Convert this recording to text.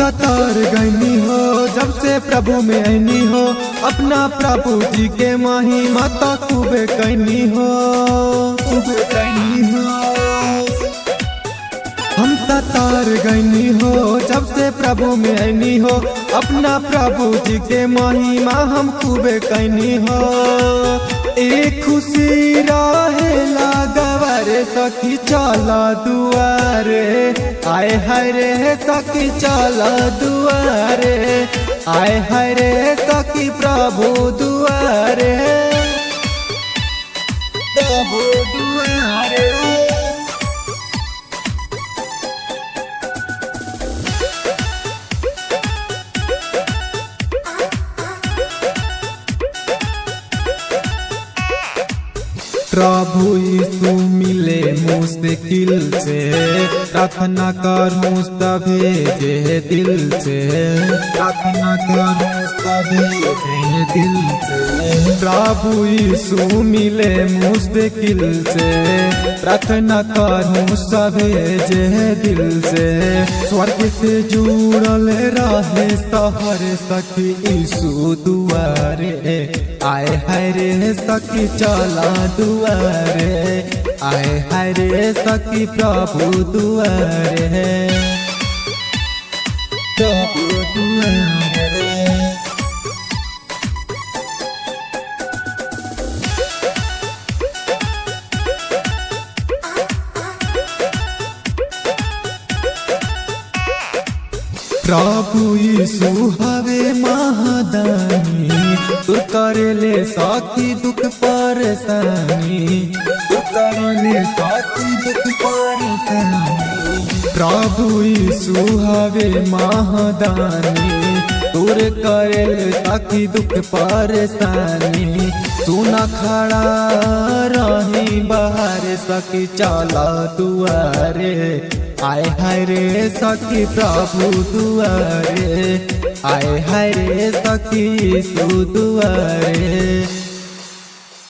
तर गईनी हो जब से प्रभु में आईनी हो, अपना प्रभु जी के महिमा तो खूबे कैनी हो, खूबे कैनी हो। हम तर गईनी हो जब से प्रभु में आईनी हो, अपना प्रभु जी के महिमा हम खूबे कैनी हो। एक खुशी रहे लागवारे सखी चला दुआरे, आए हरे सखी चला दुआरे, आए हरे सखी प्रभु दुआरे, प्रभु दुआरे। प्रभु यीशु मिले मुश्किल से, प्रार्थना कर भेजे दिल से, प्रार्थना कर दिल से। प्रभु यीशु मिले मुश्किल से, प्रार्थना कर भेजे दिल से। स्वर्ग से जुड़ल रहे सहर सखी यीशु दुआरे, आए हरे सखी चला दुआरे, आए हरे सखी प्रभु दुआरे, प्रभु दुआरे। प्रभु यीशु हवे महादानी, तू करेले साथी दुख परेशानी, तू करेले साथी दुख परेशानी। प्रभु यीशु हवे महादानी, दूर करेले साथी दुख परेशानी। तू न खड़ा रही बाहर सखी चला दुआरे, आए हरे सखी प्रभु दुआरे, आए हरे सखी यीशु दुआरे।